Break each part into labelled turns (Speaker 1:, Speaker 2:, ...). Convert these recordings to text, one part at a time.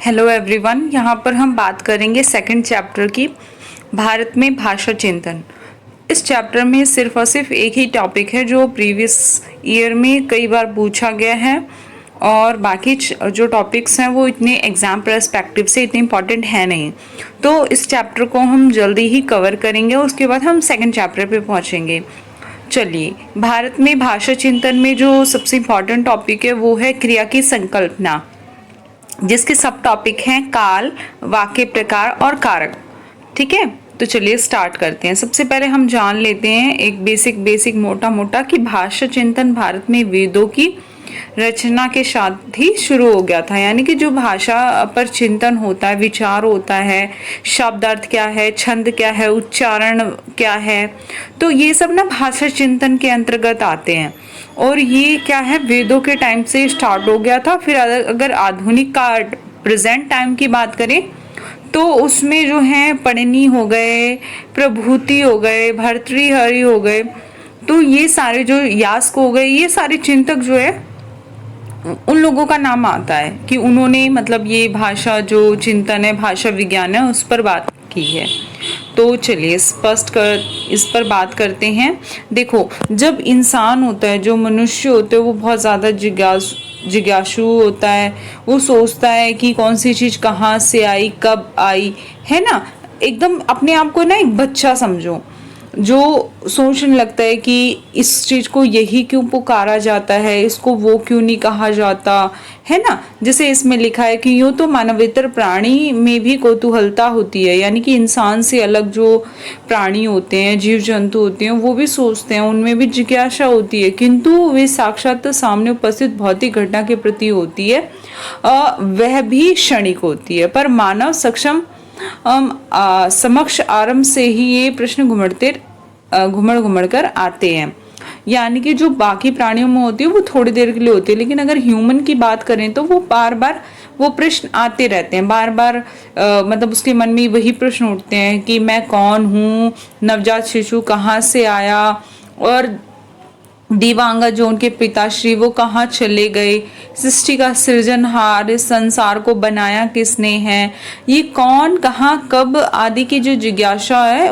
Speaker 1: Hello everyone, यहाँ पर हम बात करेंगे सेकंड चैप्टर की, भारत में भाषा चिंतन। इस चैप्टर में सिर्फ और सिर्फ एक ही टॉपिक है जो प्रीवियस ईयर में कई बार पूछा गया है और बाकी जो टॉपिक्स हैं वो इतने एग्जाम पर्सपेक्टिव से इतने इम्पॉर्टेंट है नहीं। तो इस चैप्टर को हम जल्दी ही कवर करेंगे, उसके बाद हम सेकंड चैप्टर पे पहुँचेंगे। चलिए, भारत में भाषा चिंतन में जो सबसे इम्पॉर्टेंट टॉपिक है वो है क्रिया की संकल्पना, जिसके सब टॉपिक हैं काल, वाक्य प्रकार और कारक। ठीक है, तो चलिए स्टार्ट करते हैं। सबसे पहले हम जान लेते हैं एक बेसिक मोटा मोटा कि भाषा चिंतन भारत में वेदों की रचना के साथ ही शुरू हो गया था। यानी कि जो भाषा पर चिंतन होता है, विचार होता है, शब्दार्थ क्या है, छंद क्या है, उच्चारण क्या है, तो ये सब ना भाषा चिंतन के अंतर्गत आते हैं। और ये क्या है, वेदों के टाइम से स्टार्ट हो गया था। फिर अगर आधुनिक का प्रेजेंट टाइम की बात करें तो उसमें जो है पणिनि हो गए, प्रभूति हो गए, भर्तृहरि हो गए, तो ये सारे जो यास्क हो गए, ये सारे चिंतक जो है उन लोगों का नाम आता है कि उन्होंने मतलब ये भाषा जो चिंतन है, भाषा विज्ञान है, उस पर बात की है। तो चलिए इस पर बात करते हैं। देखो, जब इंसान होता है, जो मनुष्य होते हैं, वो बहुत ज़्यादा जिज्ञासु होता है। वो सोचता है कि कौन सी चीज़ कहाँ से आई, कब आई, है ना। एकदम अपने आप को ना एक बच्चा समझो, जो सोचने लगता है कि इस चीज़ को यही क्यों पुकारा जाता है, इसको वो क्यों नहीं कहा जाता, है ना। जैसे इसमें लिखा है कि यूँ तो मानवेतर प्राणी में भी कौतूहलता होती है, यानी कि इंसान से अलग जो प्राणी होते हैं, जीव जंतु होते हैं, वो भी सोचते हैं, उनमें भी जिज्ञासा होती है, किंतु वे साक्षात सामने उपस्थित भौतिक घटना के प्रति होती है, वह भी क्षणिक होती है। पर मानव समक्ष आरंभ से ही ये प्रश्न घुमड़ कर आते हैं। यानी कि जो बाकी प्राणियों में होती है वो थोड़ी देर के लिए होती है, लेकिन अगर ह्यूमन की बात करें तो वो बार बार वो प्रश्न आते रहते हैं, बार बार मतलब उसके मन में वही प्रश्न उठते हैं कि मैं कौन हूँ, नवजात शिशु कहाँ से आया, और दिवांगा जो उनके पिताश्री वो कहाँ चले गए, सृष्टि का सृजनहार, इस संसार को बनाया किसने है, ये कौन, कहाँ, कब आदि की जो जिज्ञासा है,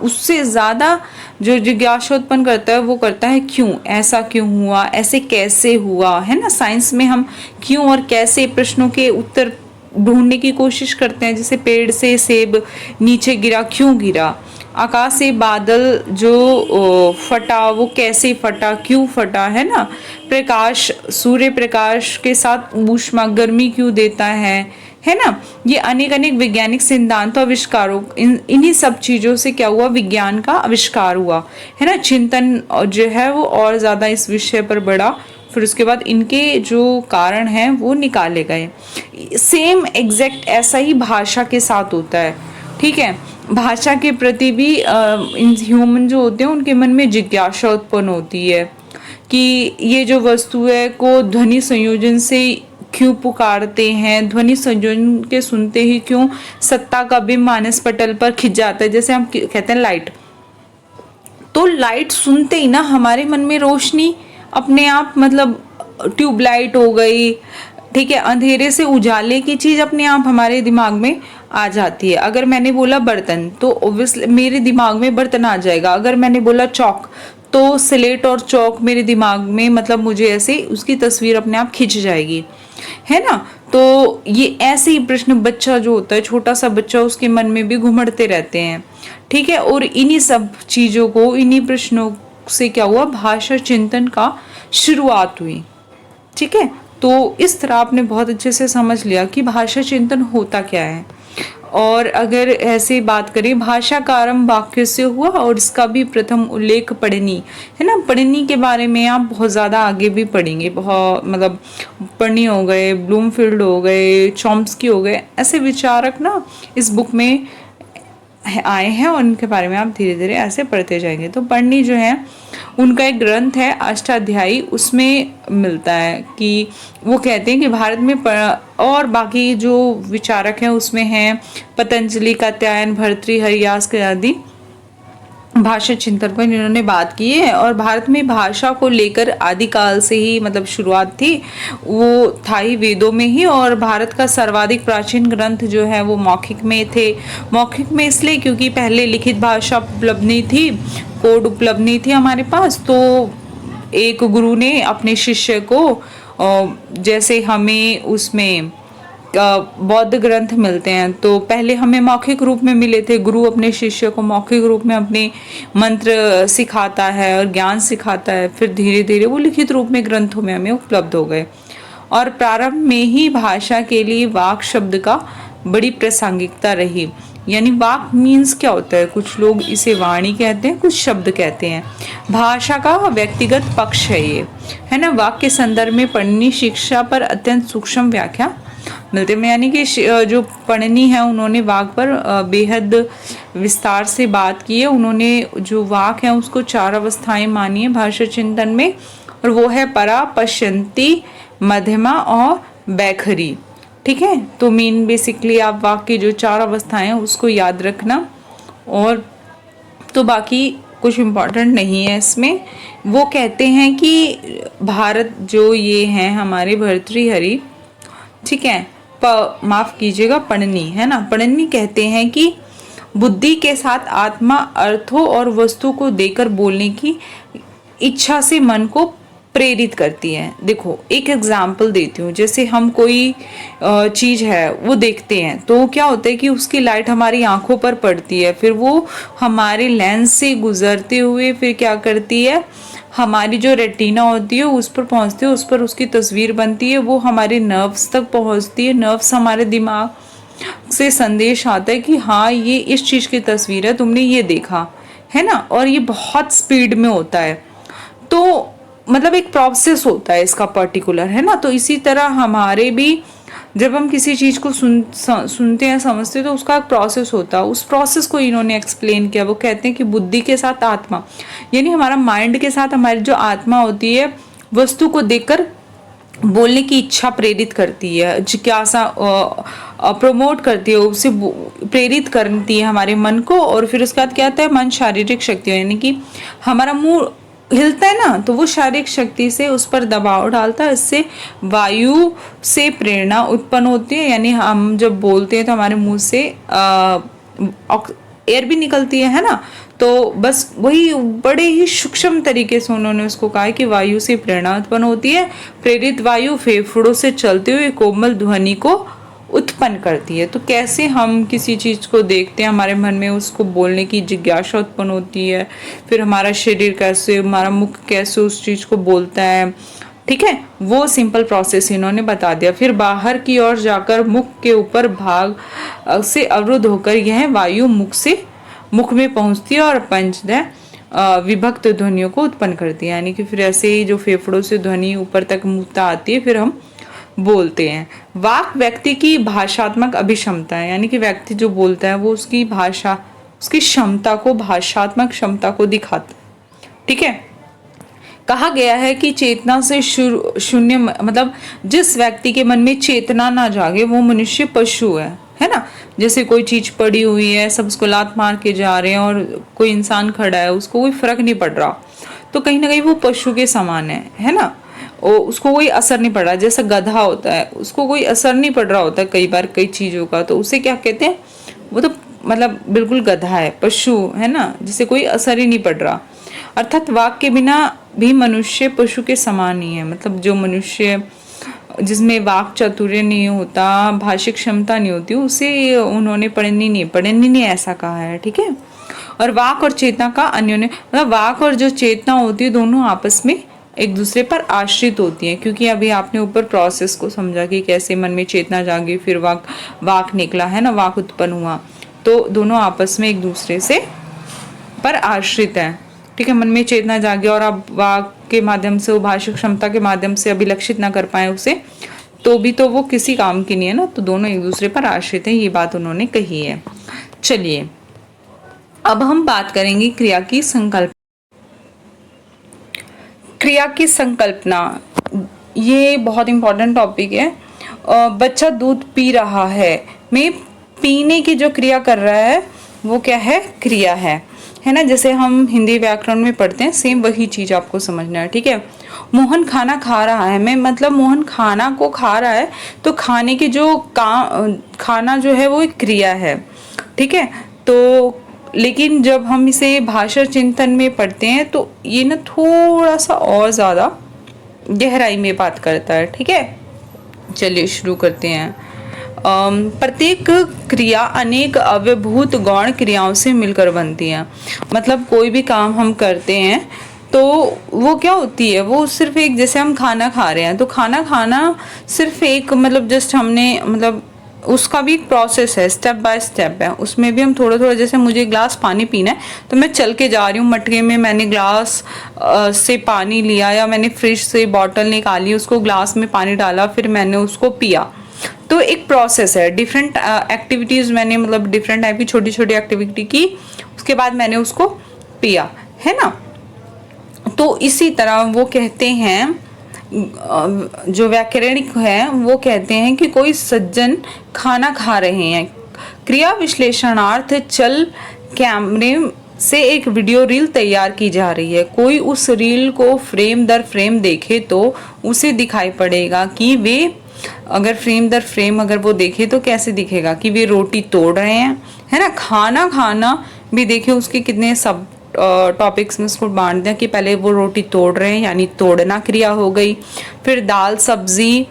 Speaker 1: उससे ज़्यादा जो जिज्ञासा उत्पन्न करता है वो करता है क्यों, ऐसा क्यों हुआ, ऐसे कैसे हुआ, है ना। साइंस में हम क्यों और कैसे प्रश्नों के उत्तर ढूंढने की कोशिश करते हैं। जैसे पेड़ से सेब नीचे गिरा, क्यों गिरा, आकाश से बादल जो फटा वो कैसे फटा, क्यों फटा, है ना। प्रकाश, सूर्य प्रकाश के साथ ऊष्मा गर्मी क्यों देता है ना। ये अनेक वैज्ञानिक सिद्धांत आविष्कारों, इन्हीं सब चीज़ों से क्या हुआ, विज्ञान का आविष्कार हुआ, है ना। चिंतन जो है वो और ज़्यादा इस विषय पर बढ़ा। फिर उसके बाद इनके जो कारण हैं वो निकाले गए। सेम एग्जैक्ट ऐसा ही भाषा के साथ होता है। ठीक है, भाषा के प्रति भी ह्यूमन जो होते हैं उनके मन में जिज्ञासा उत्पन्न होती है कि ये जो वस्तु है को ध्वनि संयोजन से क्यों पुकारते हैं, ध्वनि संयोजन के सुनते ही क्यों सत्ता का बिंब मानस पटल पर खिंच जाता है। जैसे हम कहते हैं लाइट, तो लाइट सुनते ही ना हमारे मन में रोशनी अपने आप, मतलब ट्यूबलाइट हो गई, ठीक है, अंधेरे से उजाले की चीज अपने आप हमारे दिमाग में आ जाती है। अगर मैंने बोला बर्तन तो ऑब्वियसली मेरे दिमाग में बर्तन आ जाएगा। अगर मैंने बोला चौक तो स्लेट और चौक मेरे दिमाग में, मतलब मुझे ऐसे उसकी तस्वीर अपने आप खिंच जाएगी, है ना। तो ये ऐसे ही प्रश्न बच्चा जो होता है, छोटा सा बच्चा, उसके मन में भी घुमड़ते रहते हैं। ठीक है, और इन्हीं सब चीजों को, इन्हीं प्रश्नों से क्या हुआ, भाषा चिंतन का शुरुआत हुई। ठीक है, तो इस तरह आपने बहुत अच्छे से समझ लिया कि भाषा चिंतन होता क्या है। और अगर ऐसे बात करें, भाषा का आरंभ वाक्य से हुआ और इसका भी प्रथम उल्लेख पढ़नी, है ना। पढ़नी के बारे में आप बहुत ज़्यादा आगे भी पढ़ेंगे, बहुत मतलब पढ़नी हो गए, ब्लूमफील्ड हो गए, चॉम्स्की हो गए, ऐसे विचारक ना इस बुक में आए हैं और उनके बारे में आप धीरे धीरे ऐसे पढ़ते जाएंगे। तो पढ़नी जो है उनका एक ग्रंथ है अष्टाध्यायी, उसमें मिलता है कि वो कहते हैं कि भारत में और बाकी जो विचारक हैं उसमें हैं पतंजलि, कात्यायन, भर्तृहरि, यास्क आदि, भाषा चिंतन पर इन्होंने बात की है। और भारत में भाषा को लेकर आदिकाल से ही मतलब शुरुआत थी, वो था ही वेदों में ही। और भारत का सर्वाधिक प्राचीन ग्रंथ जो है वो मौखिक में थे। मौखिक में इसलिए क्योंकि पहले लिखित भाषा उपलब्ध नहीं थी, कोड उपलब्ध नहीं थी हमारे पास। तो एक गुरु ने अपने शिष्य को जैसे हमें उसमें बौद्ध ग्रंथ मिलते हैं, तो पहले हमें मौखिक रूप में मिले थे। गुरु अपने शिष्य को मौखिक रूप में अपने मंत्र सिखाता है और ज्ञान सिखाता है, फिर धीरे धीरे वो लिखित रूप में ग्रंथों में हमें उपलब्ध हो गए। और प्रारंभ में ही भाषा के लिए वाक शब्द का बड़ी प्रासंगिकता रही। यानी वाक मीन्स क्या होता है, कुछ लोग इसे वाणी कहते हैं, कुछ शब्द कहते हैं। भाषा का व्यक्तिगत पक्ष है ये, है ना। वाक के संदर्भ में पढ़नी शिक्षा पर अत्यंत सूक्ष्म व्याख्या मिलते हैं। यानी कि जो पढ़नी है उन्होंने वाक पर बेहद विस्तार से बात की है। उन्होंने जो वाक है उसको 4 अवस्थाएं मानी है भाषा चिंतन में, और वो है परा, पश्यंती, मध्यमा और बैखरी। ठीक है, तो मेन बेसिकली आप वाक की जो 4 अवस्थाएं हैं उसको याद रखना। और तो बाकी कुछ इम्पोर्टेंट नहीं है इसमें। वो कहते हैं कि भारत जो ये हैं हमारे भर्तृहरि, ठीक है, माफ कीजिएगा, पढ़नी है ना। पढ़नी कहते हैं कि बुद्धि के साथ आत्मा अर्थों और वस्तु को देकर बोलने की इच्छा से मन को प्रेरित करती है। देखो एक एग्जाम्पल देती हूँ, जैसे हम कोई चीज है वो देखते हैं, तो क्या होता है कि उसकी लाइट हमारी आंखों पर पड़ती है, फिर वो हमारे लेंस से गुजरते हुए फिर क्या करती है, हमारी जो रेटिना होती है उस पर पहुंचती है, उस पर उसकी तस्वीर बनती है, वो हमारे नर्व्स तक पहुंचती है। नर्व्स हमारे दिमाग से संदेश आता है कि हाँ ये इस चीज की तस्वीर है, तुमने ये देखा है ना। और ये बहुत स्पीड में होता है, तो मतलब एक प्रोसेस होता है इसका पर्टिकुलर, है ना। तो इसी तरह हमारे भी जब हम किसी चीज को सुनते हैं, समझते हैं, तो उसका एक प्रोसेस होता है। उस प्रोसेस को इन्होंने एक्सप्लेन किया। वो कहते हैं कि बुद्धि के साथ आत्मा, यानी हमारा माइंड के साथ हमारी जो आत्मा होती है वस्तु को देखकर बोलने की इच्छा प्रेरित करती है, जिज्ञासा प्रमोट करती है, उसे प्रेरित करती है हमारे मन को। और फिर उसके बाद क्या आता है, मन शारीरिक शक्ति, यानी कि हमारा मुंह हिलता है ना, तो वो शारीरिक शक्ति से उस पर दबाव डालता है। इससे वायु से प्रेरणा उत्पन्न होती है, यानी हम जब बोलते हैं तो हमारे मुंह से एयर भी निकलती है ना। तो बस वही बड़े ही सूक्ष्म तरीके से उन्होंने उसको कहा कि वायु से प्रेरणा उत्पन्न होती है। प्रेरित वायु फेफड़ों से चलते हुए कोमल ध्वनि को उत्पन्न करती है। तो कैसे हम किसी चीज को देखते हैं, हमारे मन में उसको बोलने की जिज्ञासा उत्पन्न होती है, फिर हमारा शरीर कैसे, हमारा मुख कैसे उस चीज को बोलता है, ठीक है, वो सिंपल प्रोसेस इन्होंने बता दिया। फिर बाहर की ओर जाकर मुख के ऊपर भाग से अवरुद्ध होकर यह वायु मुख में पहुंचती है और पंचदय विभक्त ध्वनियों को उत्पन्न करती है। यानी कि फिर ऐसे ही जो फेफड़ों से ध्वनि ऊपर तक मुंह तक आती है, फिर हम बोलते हैं। वाक व्यक्ति की भाषात्मक अभिक्षमता है, यानी कि व्यक्ति जो बोलता है वो उसकी भाषा, उसकी क्षमता को, भाषात्मक क्षमता को दिखाता है। ठीक है, कहा गया है कि चेतना से शून्य, मतलब जिस व्यक्ति के मन में चेतना ना जागे वो मनुष्य पशु है ना। जैसे कोई चीज पड़ी हुई है, सब उसको लात मार के जा रहे हैं, और कोई इंसान खड़ा है, उसको कोई फर्क नहीं पड़ रहा, तो कहीं ना कहीं वो पशु के समान है ना। उसको कोई असर नहीं पड़ रहा। जैसा गधा होता है, उसको कोई असर नहीं पड़ रहा होता कई बार कई चीजों का, तो उसे क्या कहते हैं, वो तो मतलब बिल्कुल गधा है, पशु है ना, जिसे कोई असर ही नहीं पड़ रहा। अर्थात वाक के बिना भी मनुष्य पशु के समान ही है। मतलब जो मनुष्य जिसमें वाक चातुर्य नहीं होता, भाषिक क्षमता नहीं होती, उसे उन्होंने पढ़नी नहीं ऐसा कहा है। ठीक है, और वाक और चेतना का अन्योन्य, मतलब वाक और जो चेतना होती है दोनों आपस में एक दूसरे पर आश्रित होती हैं। क्योंकि अभी आपने ऊपर प्रोसेस को समझा कि कैसे मन में चेतना जागी, फिर वाक निकला है ना, वाक उत्पन्न हुआ, तो दोनों आपस में एक दूसरे से पर आश्रित है। ठीक है, मन में चेतना जागे और आप वाक के माध्यम से, वो भाषिक क्षमता के माध्यम से अभिलक्षित ना कर पाए उसे, तो भी तो वो किसी काम की नहीं है ना। तो दोनों एक दूसरे पर आश्रित हैं, ये बात उन्होंने कही है। चलिए अब हम बात करेंगे क्रिया की संकल्पना। क्रिया की संकल्पना ये बहुत इंपॉर्टेंट टॉपिक है। बच्चा दूध पी रहा है में पीने की जो क्रिया कर रहा है वो क्या है, क्रिया है है ना, जैसे हम हिंदी व्याकरण में पढ़ते हैं, सेम वही चीज आपको समझना है, ठीक है। मोहन खाना खा रहा है, मैं मतलब मोहन खाना को खा रहा है, तो खाने की जो खाना जो है वो एक क्रिया है, ठीक है। तो लेकिन जब हम इसे भाषा चिंतन में पढ़ते हैं तो ये ना थोड़ा सा और ज़्यादा गहराई में बात करता है, ठीक है। चलिए शुरू करते हैं। प्रत्येक क्रिया अनेक अव्यभूत गौण क्रियाओं से मिलकर बनती है। मतलब कोई भी काम हम करते हैं तो वो क्या होती है, वो सिर्फ एक, जैसे हम खाना खा रहे हैं तो खाना खाना सिर्फ एक मतलब जस्ट हमने मतलब उसका भी एक प्रोसेस है, स्टेप बाय स्टेप है। उसमें भी हम थोड़ा थोड़ा, जैसे मुझे ग्लास पानी पीना है तो मैं चल के जा रही हूँ, मटके में मैंने ग्लास से पानी लिया, या मैंने फ्रिज से बॉटल निकाली, उसको ग्लास में पानी डाला, फिर मैंने उसको पिया। तो एक प्रोसेस है, डिफरेंट एक्टिविटीज मैंने मतलब डिफरेंट टाइप की छोटी छोटी एक्टिविटी की, उसके बाद मैंने उसको पिया, है ना। तो इसी तरह वो कहते हैं, जो व्याकरणिक है वो कहते हैं कि कोई सज्जन खाना खा रहे हैं, क्रिया विश्लेषणार्थ चल कैमरे से एक वीडियो रील तैयार की जा रही है। कोई उस रील को फ्रेम दर फ्रेम देखे तो उसे दिखाई पड़ेगा कि वे, अगर फ्रेम दर फ्रेम अगर वो देखे तो कैसे दिखेगा कि वे रोटी तोड़ रहे हैं, है ना। खाना खाना भी देखे, उसके कितने सब टॉपिक्स में उसको बांट दिया कि पहले वो रोटी तोड़ रहे हैं यानी तोड़ना क्रिया हो गई, फिर दाल सब्जी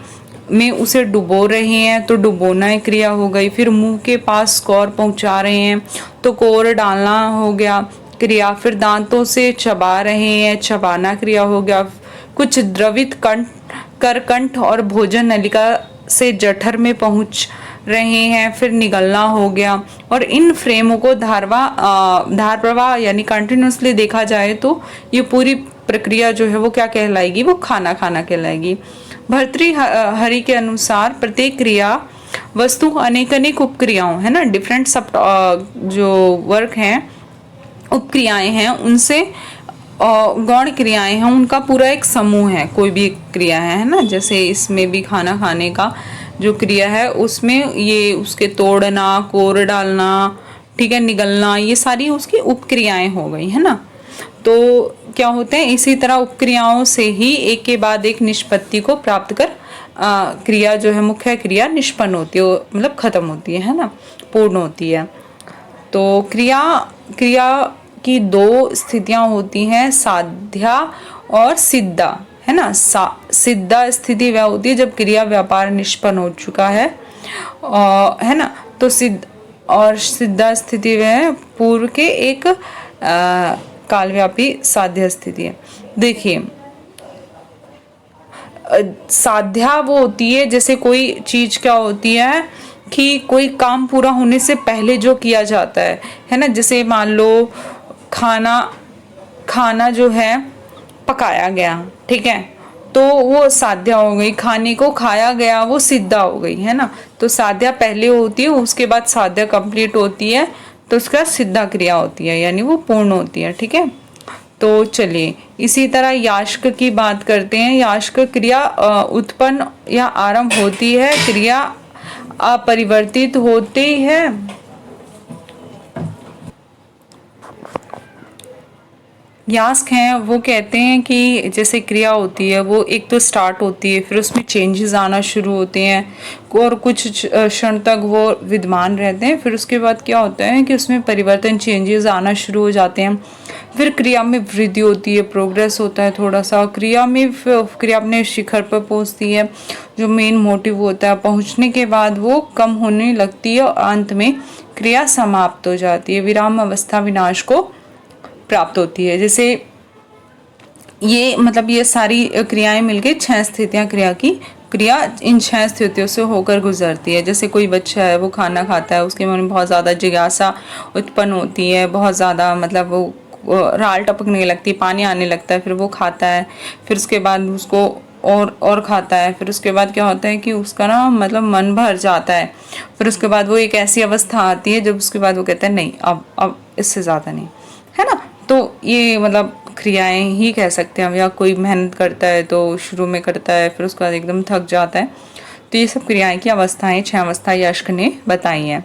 Speaker 1: में उसे डुबो रहे हैं तो डुबोना एक क्रिया हो गई, फिर मुंह के पास कोर पहुंचा रहे हैं तो कोर डालना हो गया क्रिया, फिर दांतों से चबा रहे हैं चबाना क्रिया हो गया, कुछ द्रवित कंठ और भोजन नलिका से जठर में पहुंच रहे हैं, फिर निगलना हो गया। और इन फ्रेमों को धार प्रवाह यानी कंटिन्यूसली देखा जाए तो ये पूरी प्रक्रिया जो है वो क्या कहलाएगी, वो खाना खाना कहलाएगी। भर्तृहरि के अनुसार प्रत्येक क्रिया वस्तु अनेक अनेक उपक्रियाओं, है ना, डिफरेंट सब जो वर्क हैं, उपक्रियाएं हैं, उनसे गौण क्रियाएं हैं, उनका पूरा एक समूह है, कोई भी एक क्रिया है ना। जैसे इसमें भी खाना खाने का जो क्रिया है उसमें ये उसके तोड़ना, कोर डालना, ठीक है, निगलना, ये सारी उसकी उपक्रियाएं हो गई, है ना। तो क्या होते हैं, इसी तरह उपक्रियाओं से ही एक के बाद एक निष्पत्ति को प्राप्त कर क्रिया जो है मुख्य क्रिया निष्पन्न होती है, मतलब खत्म होती है ना, पूर्ण होती है। तो क्रिया की दो स्थितियां होती हैं, साध्या और सिद्धा, है ना। सिद्धा स्थिति वह होती है जब क्रिया व्यापार निष्पन्न हो चुका है ना। तो सिद्धा स्थिति वह पूर्व के एक कालव्यापी साध्य स्थिति है। देखिए, साध्या वो होती है जैसे कोई चीज क्या होती है कि कोई काम पूरा होने से पहले जो किया जाता है ना। जैसे मान लो खाना जो है पकाया गया, ठीक है, तो वो साध्या हो गई, खाने को खाया गया वो सिद्धा हो गई, है ना। तो साध्या पहले होती है, उसके बाद साध्या कंप्लीट होती है, तो उसका सिद्धा क्रिया होती है, यानी वो पूर्ण होती है, ठीक है। तो चलिए इसी तरह यास्क की बात करते हैं। यास्क क्रिया उत्पन्न या आरंभ होती है, क्रिया अपरिवर्तित होती है। यास्क हैं वो कहते हैं कि जैसे क्रिया होती है वो एक तो स्टार्ट होती है, फिर उसमें चेंजेस आना शुरू होते हैं और कुछ क्षण तक वो विद्यमान रहते हैं, फिर उसके बाद क्या होता है कि उसमें परिवर्तन, चेंजेस आना शुरू हो जाते हैं, फिर क्रिया में वृद्धि होती है, प्रोग्रेस होता है थोड़ा सा, क्रिया अपने शिखर पर पहुंचती है, जो मेन मोटिव होता है, पहुंचने के बाद वो कम होने लगती है और अंत में क्रिया समाप्त हो जाती है, विराम अवस्था विनाश को प्राप्त होती है। जैसे ये मतलब ये सारी क्रियाएं मिलके 6 स्थितियां क्रिया इन 6 स्थितियों से होकर गुजरती है। जैसे कोई बच्चा है वो खाना खाता है, उसके मन में बहुत ज़्यादा जिज्ञासा उत्पन्न होती है, बहुत ज़्यादा मतलब वो राल टपकने लगती है, पानी आने लगता है, फिर वो खाता है, फिर उसके बाद उसको और खाता है, फिर उसके बाद क्या होता है कि उसका ना मतलब मन भर जाता है, फिर उसके बाद वो एक ऐसी अवस्था आती है जब उसके बाद वो कहता है नहीं अब इससे ज़्यादा नहीं, है ना। तो ये मतलब क्रियाएं ही कह सकते हैं हम, या कोई मेहनत करता है तो शुरू में करता है, फिर उसके बाद एकदम थक जाता है, तो ये सब क्रियाएं की अवस्थाएं 6 अवस्था यास्क ने बताई हैं।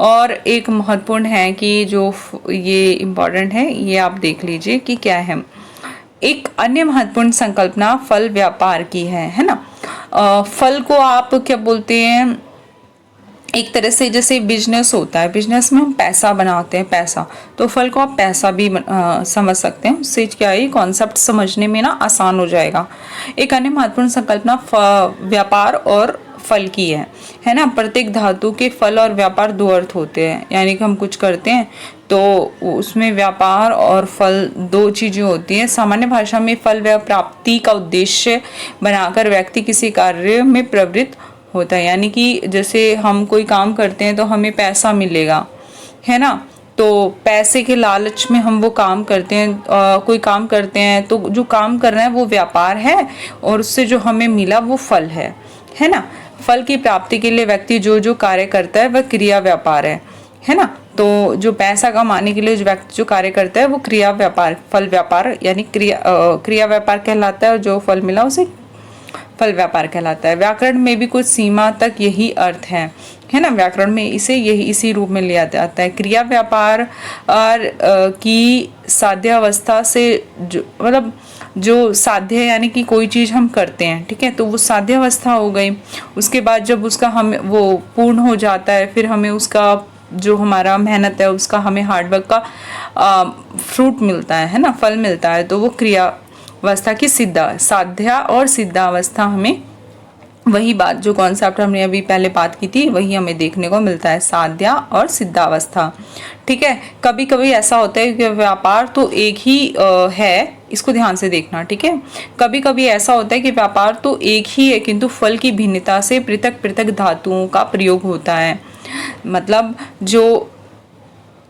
Speaker 1: और एक महत्वपूर्ण है कि जो ये इम्पॉर्टेंट है, ये आप देख लीजिए कि क्या है। एक अन्य महत्वपूर्ण संकल्पना फल व्यापार की है ना। फल को आप क्या बोलते हैं, एक तरह से जैसे बिजनेस होता है, बिजनेस में हम पैसा बनाते हैं, पैसा, तो फल को आप पैसा भी समझ सकते हैं। उससे क्या है, कॉन्सेप्ट समझने में ना आसान हो जाएगा। एक अन्य महत्वपूर्ण संकल्पना व्यापार और फल की है ना। प्रत्येक धातु के फल और व्यापार दो अर्थ होते हैं, यानी कि हम कुछ करते हैं तो उसमें व्यापार और फल दो चीजें होती हैं। सामान्य भाषा में फल व प्राप्ति का उद्देश्य बनाकर व्यक्ति किसी कार्य में प्रवृत्त होता है, यानी कि जैसे हम कोई काम करते हैं तो हमें पैसा मिलेगा, है ना। तो पैसे के लालच में हम वो काम करते हैं, कोई काम करते हैं, तो जो काम कर रहे हैं वो व्यापार है और उससे जो हमें मिला वो फल है ना। फल की प्राप्ति के लिए व्यक्ति जो जो कार्य करता है वह क्रिया व्यापार है ना। तो जो पैसा कमाने के लिए जो व्यक्ति जो कार्य करता है वो क्रिया व्यापार, फल व्यापार यानी क्रिया व्यापार कहलाता है, और जो फल मिला उसे फल व्यापार कहलाता है। व्याकरण में भी कुछ सीमा तक यही अर्थ है ना। व्याकरण में इसी रूप में लिया जाता है। क्रिया व्यापार और की साध्य अवस्था से मतलब जो साध्य यानी कि कोई चीज हम करते हैं, ठीक है, तो वो साध्य अवस्था हो गई। उसके बाद जब उसका हम वो पूर्ण हो जाता है, फिर हमें उसका जो हमारा मेहनत है उसका हमें हार्डवर्क का फ्रूट मिलता है ना, फल मिलता है, तो वो क्रिया अवस्था की साध्या और सिद्धावस्था हमें वही बात जो कॉन्सेप्ट हमने अभी पहले बात की थी वही हमें देखने को मिलता है, साध्या और सिद्धावस्था। ठीक है, कभी कभी ऐसा होता है कि व्यापार तो एक ही है, इसको ध्यान से देखना, ठीक है। कभी कभी ऐसा होता है कि व्यापार तो एक ही है किंतु फल की भिन्नता से पृथक पृथक धातुओं का प्रयोग होता है। मतलब जो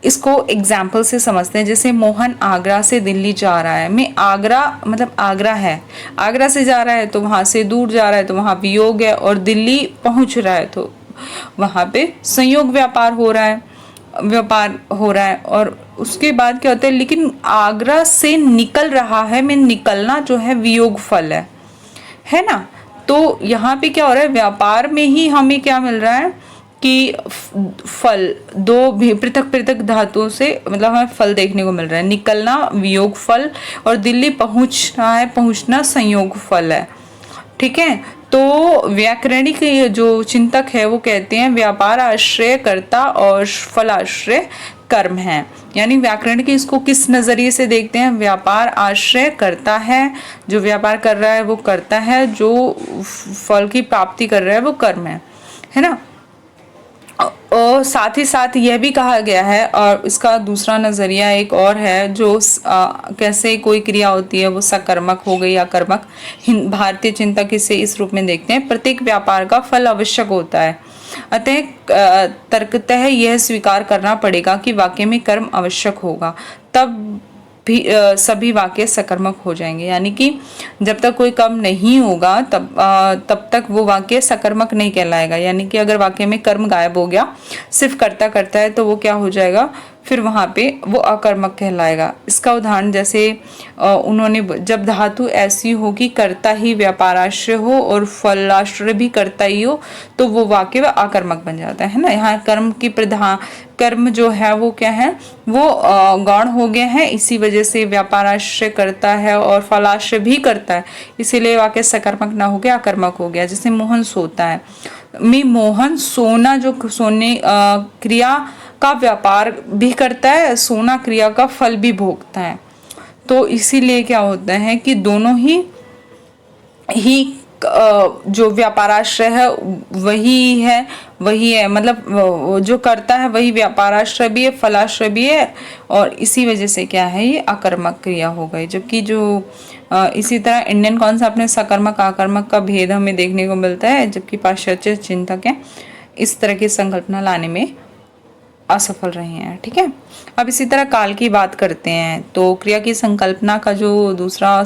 Speaker 1: इसको एग्जाम्पल से समझते हैं, जैसे मोहन आगरा से दिल्ली जा रहा है। मैं आगरा मतलब आगरा है, आगरा से जा रहा है तो वहाँ से दूर जा रहा है तो वहाँ वियोग है, और दिल्ली पहुँच रहा है तो वहाँ पे संयोग व्यापार हो रहा है। और उसके बाद क्या होता है, लेकिन आगरा से निकल रहा है, मैं निकलना जो है वियोग फल है ना। तो यहाँ पे क्या हो रहा है, व्यापार में ही हमें क्या मिल रहा है कि फल दो भी पृथक पृथक धातुओं से मतलब हमें फल देखने को मिल रहा है। निकलना वियोग फल और दिल्ली पहुंचना संयोग फल है, ठीक है। तो व्याकरणिक जो चिंतक है वो कहते हैं व्यापार आश्रय कर्ता और फल आश्रय कर्म है। यानी व्याकरण के इसको किस नजरिए से देखते हैं, व्यापार आश्रय करता है, जो व्यापार कर रहा है वो करता है, जो फल की प्राप्ति कर रहा है वो कर्म है ना। और साथ ही साथ यह भी कहा गया है, और इसका दूसरा नजरिया एक और है, जो कैसे कोई क्रिया होती है वो सकर्मक हो गई या कर्मक। भारतीय चिंतक इसे इस रूप में देखते हैं, प्रत्येक व्यापार का फल आवश्यक होता है, अतः तर्कतः यह स्वीकार करना पड़ेगा कि वाक्य में कर्म आवश्यक होगा, तब भी सभी वाक्य सकर्मक हो जाएंगे। यानी कि जब तक कोई कर्म नहीं होगा तब तक वो वाक्य सकर्मक नहीं कहलाएगा। यानी कि अगर वाक्य में कर्म गायब हो गया, सिर्फ करता करता है, तो वो क्या हो जाएगा, फिर वहाँ पे वो अकर्मक कहलाएगा। इसका उदाहरण जैसे उन्होंने, जब धातु ऐसी हो कि कर्ता ही व्यापाराश्रय हो और फलाश्रय भी कर्ता ही हो, तो वो वाक्य अकर्मक बन जाता है ना। यहाँ कर्म जो है वो क्या है, वो गौण हो गया है, इसी वजह से व्यापाराश्रय करता है और फलाश्रय भी करता है, इसीलिए वाक्य सकर्मक ना हो गया अकर्मक हो गया। जैसे मोहन सोता है, मोहन सोना जो सोने क्रिया का व्यापार भी करता है, सोना क्रिया का फल भी भोगता है। तो इसीलिए क्या होता है कि दोनों ही जो व्यापाराश्रय है वही है, मतलब जो करता है वही व्यापाराश्रय भी है, फलाश्रय भी है, और इसी वजह से क्या है, ये अकर्मक क्रिया हो गई। जबकि जो इसी तरह इंडियन कॉन्सेप्ट में सकर्मक आकर्मक का भेद हमें देखने को मिलता है, जबकि पाश्चात्य चिंतक हैं इस तरह की संकल्पना लाने में असफल रहे हैं। ठीक है, अब इसी तरह काल की बात करते हैं। तो क्रिया की संकल्पना का जो दूसरा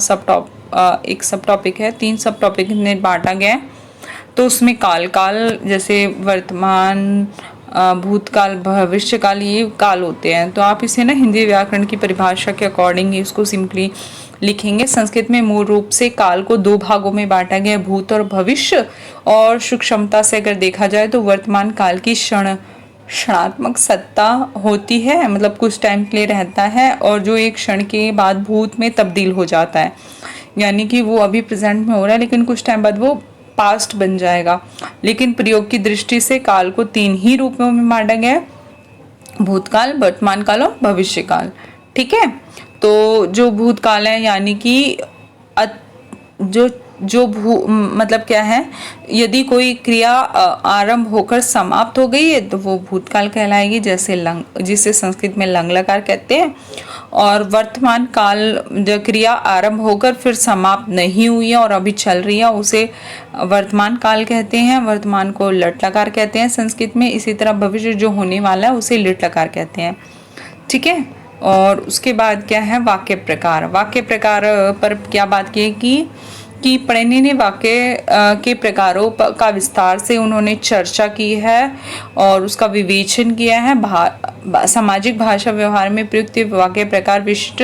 Speaker 1: एक सब टॉपिक है, 3 सब टॉपिक में बांटा गया है। तो उसमें काल जैसे वर्तमान, भूतकाल, भविष्यकाल, ये काल होते हैं। तो आप इसे ना हिंदी व्याकरण की परिभाषा के अकॉर्डिंग इसको सिंपली लिखेंगे। संस्कृत में मूल रूप से काल को दो भागों में बांटा गया, भूत और भविष्य। और सूक्ष्मता से अगर देखा जाए तो वर्तमान काल की क्षणात्मक सत्ता होती है, मतलब कुछ टाइम के लिए रहता है और जो एक क्षण के बाद भूत में तब्दील हो जाता है, यानी कि वो अभी प्रेजेंट में हो रहा है लेकिन कुछ टाइम बाद वो पास्ट बन जाएगा। लेकिन प्रयोग की दृष्टि से काल को 3 ही रूपों में बांटा गया है, भूतकाल, वर्तमान काल और भविष्य काल। ठीक है, तो जो भूतकाल है यानी कि जो जो मतलब क्या है, यदि कोई क्रिया आरंभ होकर समाप्त हो गई है तो वो भूतकाल कहलाएगी, जैसे लंग, जिसे संस्कृत में लंग लकार कहते हैं। और वर्तमान काल जो क्रिया आरंभ होकर फिर समाप्त नहीं हुई है और अभी चल रही है उसे वर्तमान काल कहते हैं, वर्तमान को लट लकार कहते हैं संस्कृत में। इसी तरह भविष्य जो होने वाला है उसे लिट लकार कहते हैं। ठीक है, और उसके बाद क्या है, वाक्य प्रकार। वाक्य प्रकार पर क्या बात की कि पढ़ने ने वाक्य के प्रकारों का विस्तार से उन्होंने चर्चा की है और उसका विवेचन किया है। सामाजिक भाषा व्यवहार में प्रयुक्त वाक्य प्रकार विशिष्ट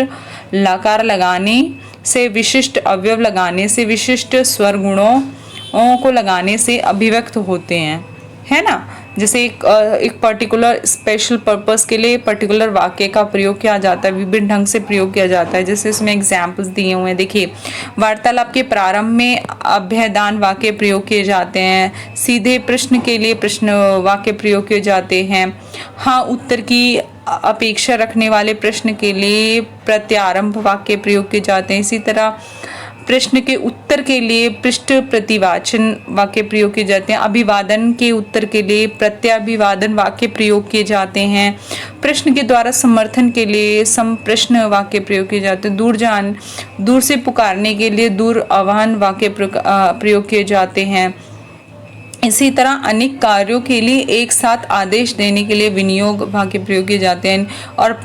Speaker 1: लकार लगाने से, विशिष्ट अवयव लगाने से, विशिष्ट स्वर गुणों को लगाने से अभिव्यक्त होते हैं, है ना। जैसे एक पर्टिकुलर स्पेशल पर्पस के लिए पर्टिकुलर वाक्य का प्रयोग किया जाता है, विभिन्न ढंग से प्रयोग किया जाता है। जैसे इसमें एग्जाम्पल्स दिए हुए हैं, देखिए वार्तालाप के प्रारंभ में अभ्यदान वाक्य प्रयोग किए जाते हैं, सीधे प्रश्न के लिए प्रश्न वाक्य प्रयोग किए जाते हैं, हाँ उत्तर की अपेक्षा रखने वाले प्रश्न के लिए प्रत्यारंभ वाक्य प्रयोग किए जाते हैं। इसी तरह प्रश्न के उत्तर के लिए पृष्ठ प्रतिवाचन वाक्य प्रयोग किए जाते हैं, अभिवादन के उत्तर के लिए प्रत्याभिवादन वाक्य प्रयोग किए जाते हैं, प्रश्न के द्वारा समर्थन के लिए संप्रश्न वाक्य प्रयोग किए जाते हैं, दूर से पुकारने के लिए दूर आह्वान वाक्य प्रयोग किए जाते हैं। इसी तरह अनेक कार्यों के लिए एक साथ आदेश देने के लिए विनियोग वाक्य प्रयोग किए जाते हैं और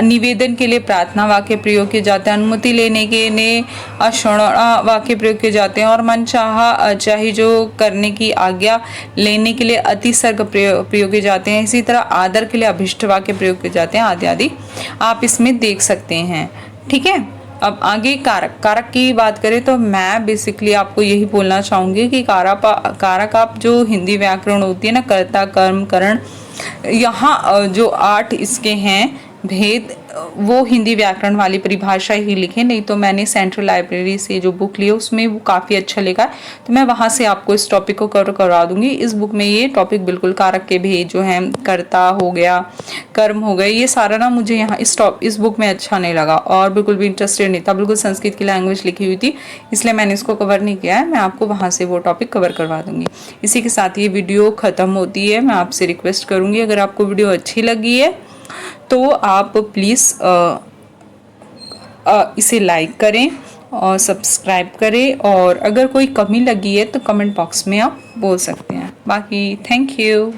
Speaker 1: निवेदन के लिए प्रार्थना वाक्य प्रयोग किए जाते हैं, अनुमति लेने के लिए अश्वणा वाक्य प्रयोग किए जाते हैं और मनचाहा चाहे जो करने की आज्ञा लेने के लिए अतिसर्ग प्रयोग किए जाते हैं। इसी तरह आदर के लिए अभिष्ट वाक्य प्रयोग किए जाते हैं, आदि आदि आप इसमें देख सकते हैं। ठीक है, अब आगे कारक। कारक की बात करें तो मैं बेसिकली आपको यही बोलना चाहूँगी कि कारक आप जो हिंदी व्याकरण होती है ना, कर्ता कर्म करण, यहाँ जो 8 इसके हैं भेद, वो हिंदी व्याकरण वाली परिभाषा ही लिखे, नहीं तो मैंने सेंट्रल लाइब्रेरी से जो बुक ली है उसमें वो काफ़ी अच्छा लिखा है, तो मैं वहाँ से आपको इस टॉपिक को कवर करवा दूंगी। इस बुक में ये टॉपिक बिल्कुल कारक के भेद जो हैं, कर्ता हो गया, कर्म हो गए, ये सारा ना मुझे यहाँ इस बुक में अच्छा नहीं लगा और बिल्कुल भी इंटरेस्टेड नहीं था, बिल्कुल संस्कृत की लैंग्वेज लिखी हुई थी, इसलिए मैंने इसको कवर नहीं किया है। मैं आपको वहाँ से वो टॉपिक कवर करवा दूंगी। इसी के साथ ये वीडियो ख़त्म होती है। मैं आपसे रिक्वेस्ट करूँगी, अगर आपको वीडियो अच्छी लगी है तो आप प्लीज़ इसे लाइक करें और सब्सक्राइब करें, और अगर कोई कमी लगी है तो कमेंट बॉक्स में आप बोल सकते हैं। बाकी थैंक यू।